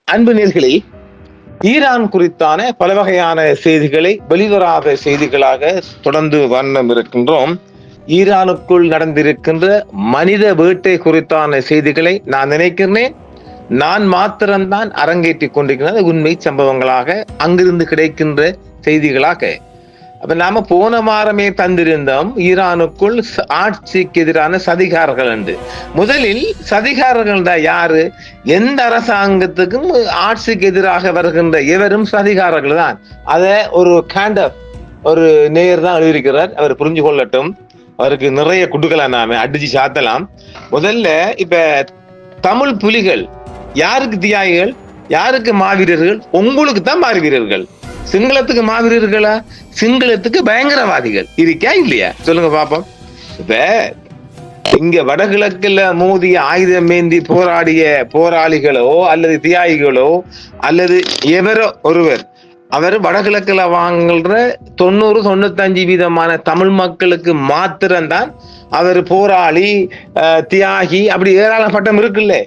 அன்பு நேர்களே, ஈரான் குறித்தான பல வகையான செய்திகளை வெளிவராத செய்திகளாக தொடர்ந்து வண்ணம் இருக்கின்றோம். ஈரானுக்குள் நடந்திருக்கின்ற மனித வேட்டை குறித்தான செய்திகளை நான் நினைக்கிறேன் நான் மாத்திரம்தான் அரங்கேற்றிக் கொண்டிருக்கிறது உண்மை சம்பவங்களாக அங்கிருந்து கிடைக்கின்ற செய்திகளாக. அப்ப நாம போன வாரமே தந்திருந்தோம் ஈரானுக்குள் ஆட்சிக்கு எதிரான சதிகாரர்கள் என்று. முதலில் சதிகாரர்கள் தான் யாரு? எந்த அரசாங்கத்துக்கும் ஆட்சிக்கு எதிராக வருகின்ற எவரும் சதிகாரர்கள் தான். அத ஒரு ஒரு நேர் தான் எழுதியிருக்கிறார். அவர் புரிஞ்சு கொள்ளட்டும். அவருக்கு நிறைய குடுக்கலாம், நாம அடிச்சு சாத்தலாம். முதல்ல இப்ப தமிழ் புலிகள் யாருக்கு தியாகிகள், யாருக்கு மாவீரர்கள்? உங்களுக்கு தான் மாவீரர்கள். சிங்களத்துக்கு மாவீரர்களா? சிங்களத்துக்கு பயங்கரவாதிகள் இருக்கா இல்லையா? சொல்லுங்க பாப்போம். இப்ப இங்க வடகிழக்குல மோதிய ஆயுதம் ஏந்தி போராடிய போராளிகளோ அல்லது தியாகிகளோ அல்லது எவரோ ஒருவர் அவர் வடகிழக்குல வாங்குற 90-95% தமிழ் மக்களுக்கு மாத்திரம்தான் அவர் போராளி, தியாகி, அப்படி ஏராளம் பட்டம் இருக்குல்ல.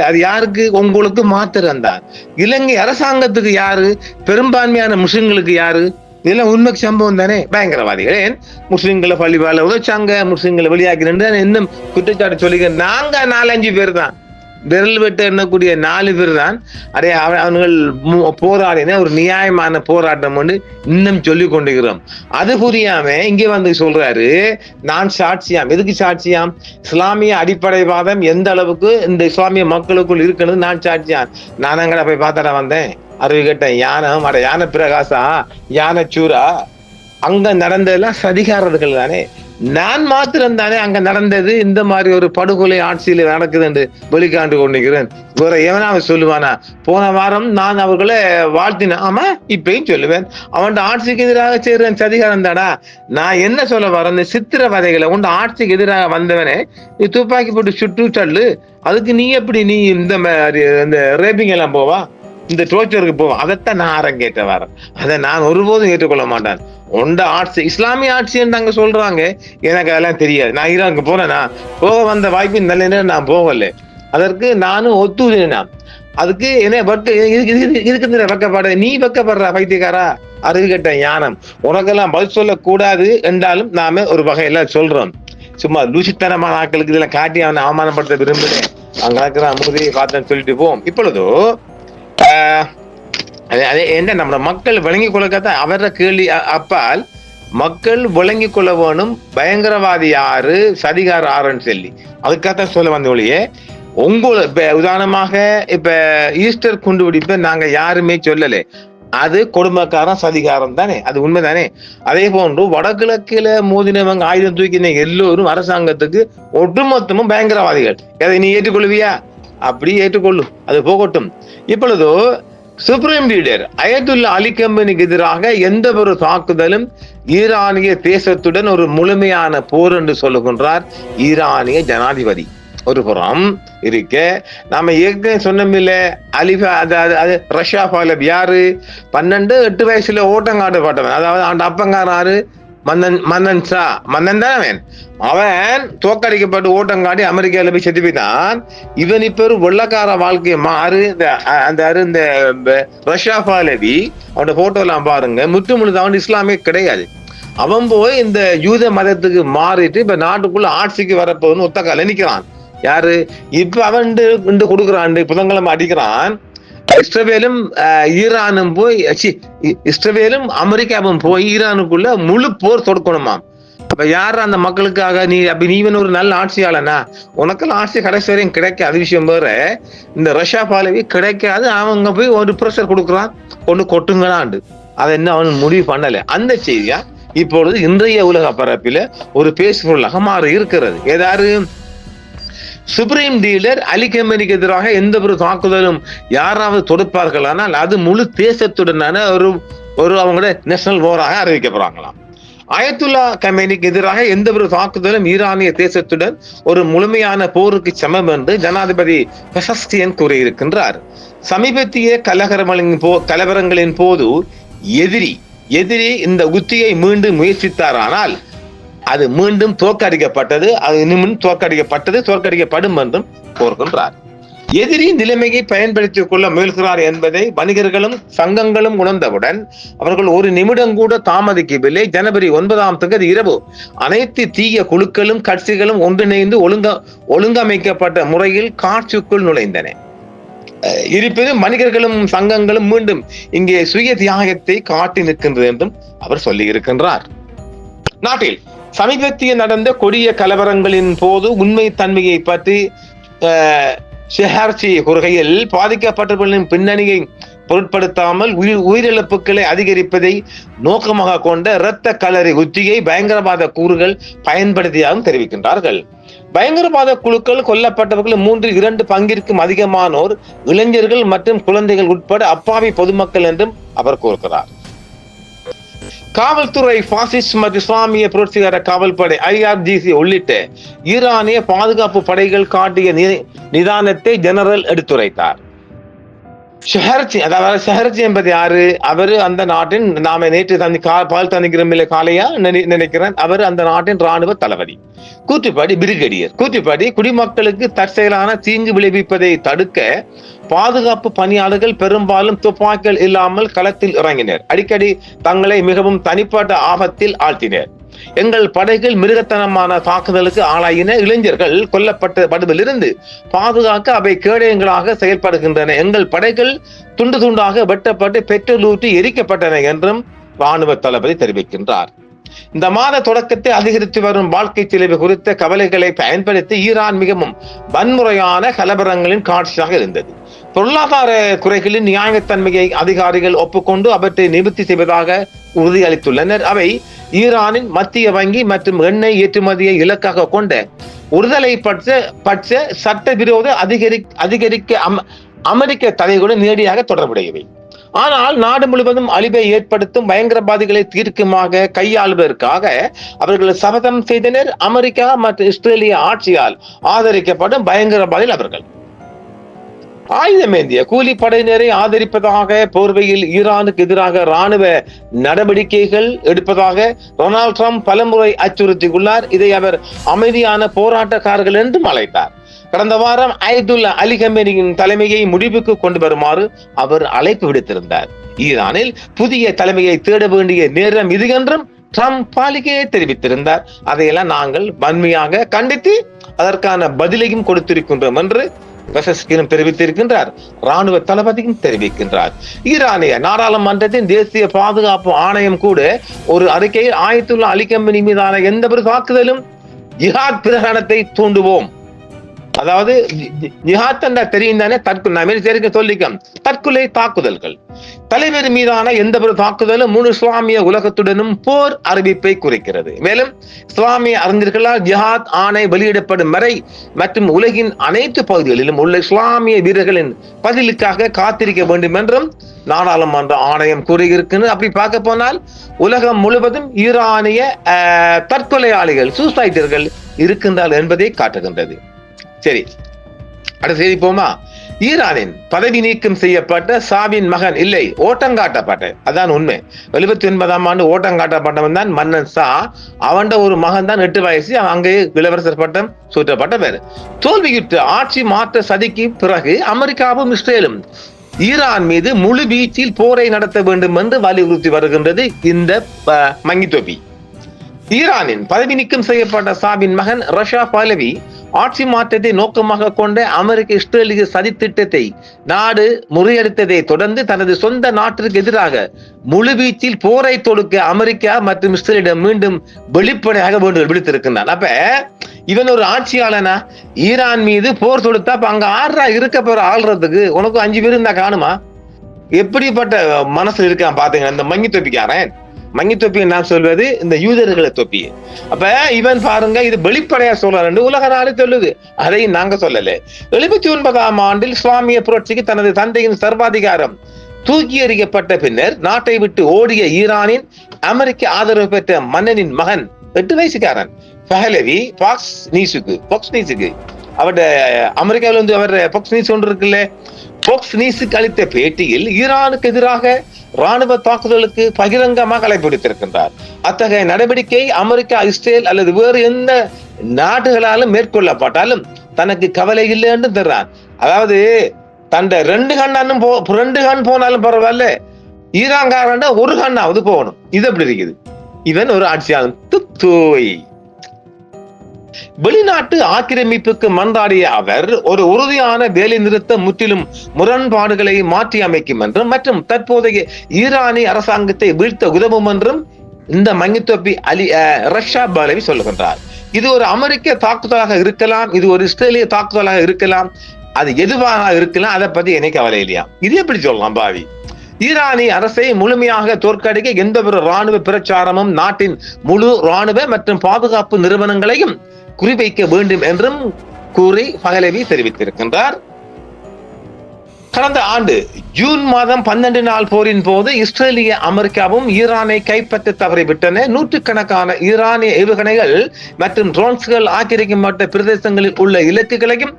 அது யாருக்கு? உங்களுக்கு மாத்திரம்தான். இலங்கை அரசாங்கத்துக்கு யாரு? பெரும்பான்மையான முஸ்லிம்களுக்கு யாரு? இதெல்லாம் உண்மை சம்பவம் தானே. பயங்கரவாதிகள். ஏன் முஸ்லிம்களை பள்ளிவாழ உதச்சாங்க, முஸ்லிம்களை வெளியாக்கி இன்னும் குற்றச்சாட்டு சொல்லிக்க. நாங்க 4-5 பேர் தான், விரல் வெட்டு எண்ணக்கூடிய 4 பேர் தான். அதே அவர்கள் போராடின ஒரு நியாயமான போராட்டம் ஒன்று இன்னும் சொல்லி கொண்டிருக்கிறோம். அது புரியாம இங்க வந்து சொல்றாரு நான் சாட்சியாம். எதுக்கு சாட்சியாம்? இஸ்லாமிய அடிப்படைவாதம் எந்த அளவுக்கு இந்த இஸ்லாமிய மக்களுக்குள் இருக்கிறது நான் சாட்சியாம். நான் அங்கட போய் பார்த்தாட வந்தேன், அறிவு கேட்டேன். யானை பிரகாசா, யானை சூரா, அங்க நடந்ததெல்லாம் சதிகாரர்கள் தானே. நான் மாத்திரம் தானே அங்க நடந்தது இந்த மாதிரி ஒரு படுகொலை ஆட்சியில நடக்குது என்று வெளிக்காண்டு கொண்டிருக்கிறேன். வேற எவனாவது சொல்லுவானா? போன வாரம் நான் அவர்களை வாழ்த்தினேன். ஆமா, இப்பயும் சொல்லுவேன். அவன் ஆட்சிக்கு எதிராக செய்றேன் சதிகாரம் தாடா. நான் என்ன சொல்ல வரேன்? இந்த சித்திரவதைகளை உண்டு ஆட்சிக்கு எதிராக வந்தவனே நீ துப்பாக்கி போட்டு சுட்டு தள்ளு. அதுக்கு நீ எப்படி இந்த ரேப்பிங் எல்லாம் போவா, இந்த டோர்ச்சருக்கு போவோம்? அதைத்தான் நான் அரங்கேற்ற வரேன். அதை நான் ஒருபோதும் ஏற்றுக்கொள்ள மாட்டேன். ஒண்ட ஆட்சி இஸ்லாமிய ஆட்சின்னு அங்க சொல்றாங்க. எனக்கு அதெல்லாம் தெரியாது. நான் ஈரானுக்கு போனேன்னா போக வந்த வாய்ப்பு நல்ல நான் போகல. அதற்கு நானும் ஒத்துழைனா. அதுக்கு என்ன இதுக்கு வெக்கப்பாடு? நீ வெக்கப்படுற பைத்தியக்காரா, அறிவு கட்ட ஞானம். உனக்கெல்லாம் பதில் சொல்ல கூடாது என்றாலும் நாம ஒரு வகையில சொல்றோம். சும்மா லூசித்தனமான ஆட்களுக்கு இதெல்லாம் காட்டி அவனை அவமானப்படுத்த விரும்புகிறேன். அங்க இருக்கிற அமுதியை பார்த்தேன்னு சொல்லிட்டு போவோம். இப்பொழுதோ என்ன நம்ம மக்கள் விளங்கி கொள்ளத்தான் அவர கேள்வி அப்பால் மக்கள் விளங்கி கொள்ள வேணும். பயங்கரவாதி யாரு, சதிகார ஆறுன்னு சொல்லி அதுக்காகத்தான் சொல்ல வந்த ஒழியே இப்ப உதாரணமாக இப்ப ஈஸ்டர் குண்டுபிடிப்ப நாங்க யாருமே சொல்லல. அது கொடுமைக்காரன் சதிகாரம் தானே, அது உண்மைதானே. அதே போன்று வடகிழக்கில மோதினவங்க ஆயுதம் தூக்கின எல்லோரும் அரசாங்கத்துக்கு ஒட்டுமொத்தமும் பயங்கரவாதிகள். அதை நீ ஏற்றுக்கொள்வியா? அப்படி ஏற்றுக்கொள்ளும், அது போகட்டும். இப்பொழுதோ சுப்ரீம் லீடர் அயதுல்லா அலி கமேனிக்கு எதிராக எந்த ஒரு தாக்குதலும் ஈரானிய தேசத்துடன் ஒரு முழுமையான போர் என்று சொல்லுகின்றார் ஈரானிய ஜனாதிபதி. ஒரு புறம் இருக்க நாம ஏற்கனவே சொன்னமில்ல, ரஷ்யா பாலப் யாரு? 12-8 வயசுல ஓட்டங்காடு பாட்டவன். அதாவது அவன் அப்பங்காராரு மன்னன் தானே. அவன் தோக்கடிக்கப்பட்டு ஓட்டங்காடி அமெரிக்கால போய் செத்து போய்தான். இவன் இப்ப ஒரு வெள்ளக்கார வாழ்க்கையை மாறு. இந்த ரஷ்யா பாலவி அவனோட போட்டோ எல்லாம் பாருங்க, முழுது அவன் இஸ்லாமே கிடையாது. அவன் போய் இந்த யூத மதத்துக்கு மாறிட்டு இப்ப நாட்டுக்குள்ள ஆட்சிக்கு வரப்போன்னு ஒத்தக்கால நிக்கிறான். யாரு? இப்ப அவன் கொடுக்குறான், புதன்கிழமை அடிக்கிறான். இஸ்ரேலும் ஈரானும் போய் இஸ்ரேலும் அமெரிக்காவும் போய் ஈரானுக்குள்ள முழு போர் தொடுக்கணுமாம். அப்ப யாரு அந்த மக்களுக்காக? நீவன் ஒரு நல்ல ஆட்சியாளனா? உனக்கெல்லாம் ஆட்சி கடைசி வரையும் கிடைக்காது. விஷயம் வேற. இந்த ரஷ்யா பாலவி கிடைக்காது. அவங்க போய் ஒரு பிரஷர் கொடுக்குறான், கொண்டு கொட்டுங்களாண்டு. அதை என்ன அவன் முடிவு பண்ணல. அந்த செய்தியா இப்பொழுது இன்றைய உலக பரப்பில ஒரு பேசுபொருளாக மாறி இருக்கிறது. ஏதாவது சுப்ரீம் லீடர் அலி கமேனிக்கு எதிராக எந்த ஒரு தாக்குதலும் யாராவது தொடுப்பார்கள், ஆனால் அது முழு தேசத்துடனான ஒரு அவங்களோட நேஷனல் வாராக அறிவிக்கப்படுறாங்களாம். அயத்துல்லா கமேனிக்கு எதிராக எந்த ஒரு தாக்குதலும் ஈரானிய தேசத்துடன் ஒரு முழுமையான போருக்கு சமம் என்று ஜனாதிபதி பெசஸ்கியன் கூறியிருக்கின்றார். சமீபத்திய கலவரங்களின் போது எதிரி இந்த உத்தியை மீண்டும் முயற்சித்தாரானால் அது மீண்டும் தோற்கடிக்கப்பட்டது. அது இன்னும் தோற்கடிக்கப்படும் என்றும் கோருகின்றார். எதிரி நிலைமையை பயன்படுத்திக் கொள்ள முயல்கிறார் என்பதை வணிகர்களும் சங்கங்களும் உணர்ந்தவுடன் அவர்கள் ஒரு நிமிடம் கூட தாமதிக்கவில்லை. ஜனவரி 9 இரவு அனைத்து தீய குழுக்களும் கட்சிகளும் ஒன்றிணைந்து ஒழுங்கமைக்கப்பட்ட முறையில் காட்சிக்குள் நுழைந்தன. இருப்பினும் வணிகர்களும் சங்கங்களும் மீண்டும் இங்கே சுய தியாகத்தை காட்டி நிற்கின்றது என்றும் அவர் சொல்லி இருக்கின்றார். நாட்டில் சமீபத்திய நடந்த கொடிய கலவரங்களின் போது உண்மை தன்மையை பற்றி ஷெஹர்ச்சி கூறுகையில், பாதிக்கப்பட்டவர்களின் பின்னணியை பொருட்படுத்தாமல் உயிரிழப்புகளை அதிகரிப்பதை நோக்கமாக கொண்ட இரத்த களரி உத்தியை பயங்கரவாத கூறுகள் பயன்படுத்தியாகவும் தெரிவிக்கின்றார்கள். பயங்கரவாத குழுக்கள் கொல்லப்பட்டவர்கள் 2 பங்கிற்கும் அதிகமானோர் இளைஞர்கள் மற்றும் குழந்தைகள் உட்பட அப்பாவி பொதுமக்கள் என்றும் அவர் கூறுகிறார். காவல்துறை, பாசிஸ்ட் மற்றும் இஸ்லாமிய புரட்சிகர காவல்படை IRGC உள்ளிட்ட ஈரானிய பாதுகாப்பு படைகள் காட்டிய நிதானத்தை ஜெனரல் எடுத்துரைத்தார். ஷெஹர்ச்சி, அதாவது ஷெஹர்ச்சி என்பது யாரு? அவரு அந்த நாட்டின், நாம நேற்று பால் தந்திக்கிறோம் காலையா நினைக்கிறேன், அவர் அந்த நாட்டின் ராணுவ தளபதி. கூற்றுப்படி பிரிகேடியர். கூற்றுப்படி குடிமக்களுக்கு தற்செயலான தீங்கு விளைவிப்பதை தடுக்க பாதுகாப்பு பணியாளர்கள் பெரும்பாலும் துப்பாக்கிகள் இல்லாமல் களத்தில் இறங்கினர். அடிக்கடி தங்களை மிகவும் தனிப்பட்ட ஆபத்தில் ஆழ்த்தினர். எங்கள் படைகள் மிருகத்தனமான தாக்குதலுக்கு ஆளாயின. இளைஞர்கள் கொல்லப்படுவதிலிருந்து பாதுகாக்க அவை கேடயங்களாக செயல்படுகின்றன. எங்கள் படைகள் துண்டு துண்டாக வெட்டப்பட்டு பெட்ரோல் ஊற்றி எரிக்கப்பட்டன என்றும் ராணுவ தளபதி தெரிவிக்கின்றார். இந்த மாத தொடக்கத்தை அதிகரித்து வரும் வாழ்க்கை செலவு குறித்த கவலைகளை பயன்படுத்தி ஈரான் மிகவும் வன்முறையான கலவரங்களின் காட்சியாக இருந்தது. பொருளாதார குறைகளின் நியாயத்தன்மையை அதிகாரிகள் ஒப்புக்கொண்டு அவற்றை நிவர்த்தி செய்வதாக உறுதியளித்துள்ளனர். அவை ஈரானின் மத்திய வங்கி மற்றும் எண்ணெய் ஏற்றுமதியை இலக்காக கொண்ட ஒருதலை பட்ச சட்டவிரோத அதிகரிக்க அமெரிக்க தடைகளுடன் நேரடியாக தொடர்புடையவை. ஆனால் நாடு முழுவதும் அழிவை ஏற்படுத்தும் பயங்கரவாதிகளை தீர்க்கமாக கையாளுவதற்காக அவர்கள் சபதம் செய்தனர். அமெரிக்கா மற்றும் இஸ்ரேலிய ஆட்சியால் ஆதரிக்கப்படும் பயங்கரவாதிகள் அவர்கள். ஆயுதமேந்திய கூலிப்படையினரை ஆதரிப்பதாக போர்வையில் ஈரானுக்கு எதிராக ராணுவ நடவடிக்கைகள் எடுப்பதாக டொனால்ட் ட்ரம்ப் பலமுறை அச்சுறுத்தியுள்ளார். இதை அவர் அமைதியான போராட்டக்காரர்கள் என்றும் அழைத்தார். கடந்த வாரம் அயதுல்லா அலி கமேனியின் தலைமையை முடிவுக்கு கொண்டு வருமாறு அவர் அழைப்பு விடுத்திருந்தார். ஈரானில் புதிய தலைமையை தேட வேண்டிய நேரம் இது என்றும் ட்ரம்ப் பாலிகையை தெரிவித்திருந்தார். அதையெல்லாம் நாங்கள் வன்மையாக கண்டித்து அதற்கான பதிலையும் கொடுத்திருக்கின்றோம் என்று தெரிவித்திருக்கின்றார். ராணுவ தளபதியும் தெரிவிக்கின்றார். ஈரானிய நாடாளுமன்றத்தின் தேசிய பாதுகாப்பு ஆணையம் கூட ஒரு அறிக்கையில் ஆயத்துல்லா அலி கமேனி மீதான எந்த ஒரு தாக்குதலும் ஜிஹாத் பிரகடனத்தை தூண்டுவோம், அதாவது ஜிஹாத் என்ற தெரியும் தானே, தற்கொலை தாக்குதல்கள், தலைவர் மீதான எந்த ஒரு தாக்குதலும் முழு இஸ்லாமிய உலகத்துடனும் போர் அறிவிப்பை குறிக்கிறது. மேலும் இஸ்லாமிய அறிஞர்களால் ஜிஹாத் ஆணை வெளியிடப்படும் வரை மற்றும் உலகின் அனைத்து பகுதிகளிலும் உள்ள இஸ்லாமிய வீரர்களின் பதிலுக்காக காத்திருக்க வேண்டும் என்றும் நாடாளுமன்ற ஆணையம் கூறியிருக்கிறது. அப்படி பார்க்க போனால் உலகம் முழுவதும் ஈரானிய தற்கொலையாளிகள், சூசைடர்கள் இருக்கின்றார்கள் என்பதை காட்டுகின்றது. சரி, அடுத்த செய்தி போமா. ஈரானின் பதவி நீக்கம் செய்யப்பட்ட ஷாவின் மகன் இல்லை, ஓட்டங்காட்டப்பட்ட, அதான் உண்மை. 79ஆம் ஆண்டு ஓட்டங்காட்டப்பட்டவன் தான் மன்னன் ஷா. அவன் ஒரு மகன் தான் 8 வயசு, அங்கே இளவரசர் பட்டம் சூட்டப்பட்ட பேர். தோல்வியுற்ற ஆட்சி மாற்ற சதிக்கு பிறகு அமெரிக்காவும் இஸ்ரேலும் ஈரான் மீது முழு வீச்சில் போரை நடத்த வேண்டும் என்று வலியுறுத்தி வருகின்றது இந்த மங்கி தொப்பி. ஈரானின் பதவி நீக்கம் செய்யப்பட்ட ஷாவின் மகன் ரஷா பஹ்லவி ஆட்சி மாற்றத்தை நோக்கமாக கொண்ட அமெரிக்க இஸ்ரேலிய சதி திட்டத்தை நாடு முறியடித்ததை தொடர்ந்து தனது சொந்த நாட்டிற்கு எதிராக முழுவீச்சில் போரை தொடுக்க அமெரிக்கா மற்றும் இஸ்ரேலிடம் மீண்டும் வெளிப்படையாக வேண்டுகோள் விடுத்திருக்கின்றான். அப்ப இவன் ஒரு ஆட்சியாளனா? ஈரான் மீது போர் தொடுத்தா அங்க ஆறா இருக்க போற ஆள்றதுக்கு உனக்கு 5 பேர் இருந்தா காணுமா? எப்படிப்பட்ட மனசுல இருக்கான் பாத்தீங்கன்னா இந்த மங்கி தொப்பிக்காரன். மங்கி தொப்பியை நான் சொல்வது இந்த யூதர்களை தொப்பியை. அப்ப இவன் பாருங்க, இது வெளிப்படையா சொல்றாரு, உலக நாடு சொல்லுது, அதை நாங்க சொல்லல. 79ஆம் ஆண்டில் இஸ்லாமிய புரட்சிக்கு தனது தந்தையின் சர்வாதிகாரம் தூக்கி எறியப்பட்ட பின்னர் நாட்டை விட்டு ஓடிய ஈரானின் அமெரிக்க ஆதரவு பெற்ற மன்னனின் மகன் 8 வயசுக்காரன் பஹ்லவி பாக்ஸ் நியூஸுக்கு அவருடைய அமெரிக்காவில் வந்து அவர் பாக்ஸ் நியூஸ் ஒன்று இருக்குல்ல, பாக்ஸ் நியூஸுக்கு அளித்த பேட்டியில் ஈரானுக்கு எதிராக ராணுவ தாக்குதலுக்கு பகிரங்கமாக அழைப்பு விடுத்திருக்கின்றார். அத்தகைய நடவடிக்கை அமெரிக்கா, இஸ்ரேல் அல்லது வேறு எந்த நாடுகளாலும் மேற்கொள்ளப்பட்டாலும் தனக்கு கவலை இல்லை என்று தர்றார். அதாவது தண்ட 2 கண் போனாலும் பரவாயில்ல, ஈரான்காரன் 1 கண்ணாவது போகணும். இது எப்படி இருக்குது? இவன் ஒரு ஆட்சியாளன். துத்தோய். வெளிநாட்டு ஆக்கிரமிப்புக்கு மன்றாடிய அவர் ஒரு உறுதியான வேலை நிறுத்த முற்றிலும் முரண்பாடுகளை மாற்றி அமைக்கும் என்றும் மற்றும் தற்போதைய ஈரானிய அரசாங்கத்தை வீழ்த்த உதவும் என்றும் இந்த மங்கித்தொப்பி ரஷ்யா பாலவி சொல்லுகின்றார். இது ஒரு அமெரிக்க தாக்குதலாக இருக்கலாம், இது ஒரு இஸ்ரேலிய தாக்குதலாக இருக்கலாம், அது எதுவாக இருக்கலாம், அதை பத்தி எனக்கு கவலை இல்லையா. இது எப்படி சொல்லலாம் பாவி? ஈரானிய அரசை முழுமையாக தோற்கடிக்க எந்த ஒரு ராணுவ பிரச்சாரமும் நாட்டின் முழு ராணுவ மற்றும் பாதுகாப்பு நிறுவனங்களையும் குறிவைக்க வேண்டும் என்றும் கூறி பஹலவி தெரிவித்திருக்கின்றார். கடந்த ஆண்டு ஜூன் மாதம் 12 நாள் போரின் போது இஸ்ரேலிய அமெரிக்காவும் ஈரானை கைப்பற்ற தவறிவிட்டன. நூற்றுக்கணக்கான ஈரானிய ஏவுகணைகள் மற்றும் ட்ரோன்ஸ்கள் ஆக்கிரமிக்கப்பட்ட பிரதேசங்களில் உள்ள இலக்குகளையும்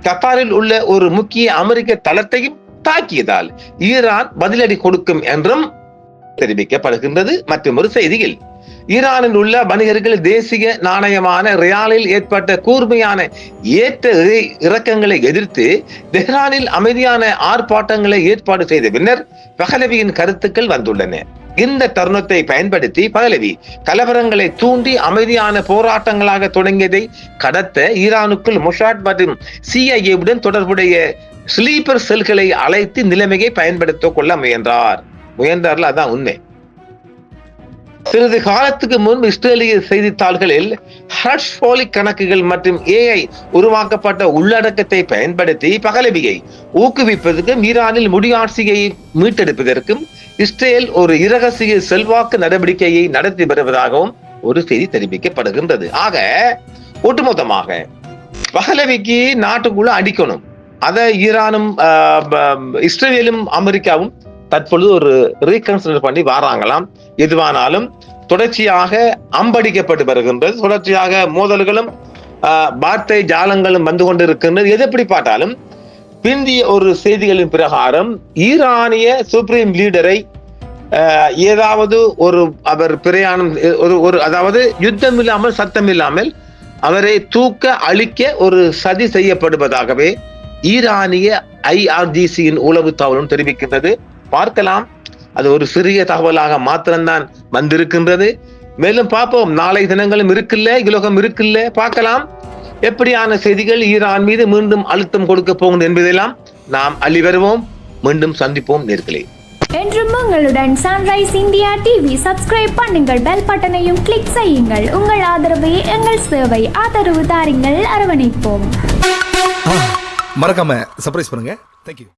கத்தாரில் உள்ள ஒரு முக்கிய அமெரிக்க தளத்தையும் தாக்கியதால் ஈரான் பதிலடி கொடுக்கும் என்றும் தெரிவிக்கப்படுகின்றது. மற்றும் ஒரு செய்தியில் ஈரானில் உள்ள வணிகர்கள் தேசிய நாணயமான ரியாலில் ஏற்பட்ட கூர்மையான ஏற்ற இறக்கங்களை எதிர்த்து தெஹ்ரானில் அமைதியான ஆர்ப்பாட்டங்களை ஏற்பாடு செய்த பின்னர் பஹலவியின் கருத்துக்கள் வந்துள்ளன. இந்த தருணத்தை பயன்படுத்தி பஹலவி கலவரங்களை தூண்டி அமைதியான போராட்டங்களாக தொடங்கியதை கடத்த ஈரானுக்குள் மொசாட் மற்றும் CIA-உடன் தொடர்புடைய ஸ்லீப்பர் செல்களை அழைத்து நிலைமையை பயன்படுத்திக் கொள்ள முயன்றார்ல, அதான் உண்மை. சிறிது காலத்துக்கு முன்பு இஸ்ரேலிய செய்தித்தாள்களில் ஹர்ஷ்போலிக் கணக்குகள் மற்றும் AI உருவாக்கப்பட்ட உள்ளடக்கத்தை பயன்படுத்தி பஹலவியை ஊக்குவிப்பதற்கும் ஈரானில் முடியாட்சியை மீட்டெடுப்பதற்கும் இஸ்ரேல் ஒரு இரகசிய செல்வாக்கு நடவடிக்கையை நடத்தி வருவதாகவும் ஒரு செய்தி தெரிவிக்கப்படுகின்றது. ஆக ஒட்டுமொத்தமாக பஹலவிக்கு நாட்டுக்குள்ள அடிக்கணும். அதை ஈரானும் இஸ்ரேலும் அமெரிக்காவும் தற்பொழுது ஒரு ரீகன்சிடர் பண்ணி வராங்களாம். எதுவானாலும் தொடர்ச்சியாக அம்படிக்கப்பட்டு வருகின்றது. தொடர்ச்சியாக மோதல்களும் வார்த்தை ஜாலங்களும் வந்து கொண்டிருக்கின்றது. எது எப்படி பார்த்தாலும் பிந்திய ஒரு செய்திகளின் பிரகாரம் ஈரானிய சுப்ரீம் லீடரை ஏதாவது ஒரு அவர் பிரயாணம் அதாவது யுத்தம் இல்லாமல் சத்தம் இல்லாமல் அவரை தூக்க அழிக்க ஒரு சதி செய்யப்படுவதாகவே ஈரானிய IRGC-யின் உளவு தகவலும் தெரிவிக்கின்றது. பார்க்கலாம், அது ஒரு சிறிய தகவலாக மாத்திரம்தான் வந்திருக்கின்றது. மேலும் பார்ப்போம், நாளை தினங்களும் இருக்குல்ல, உலகம் இருக்குல்ல, பார்க்கலாம் எப்படியான செய்திகள் ஈரான் மீது மீண்டும் அழுத்தம் கொடுக்க போகும் என்பதெல்லாம் நாம் அள்ளி வருவோம். மீண்டும் சந்திப்போம் நேர்களே. என்றும் உங்களுடன் சன்ரைஸ் இந்தியா டிவி சப்ஸ்கிரைப் பண்ணுங்கள், பெல் பட்டனையும் கிளிக் செய்யுங்கள். உங்கள் ஆதரவை எங்கள் சேவை, ஆதரவு தாருங்கள், அரவணைப்போம். மறக்காம சர்ப்ரைஸ் பண்ணுங்க. தேங்க்யூ.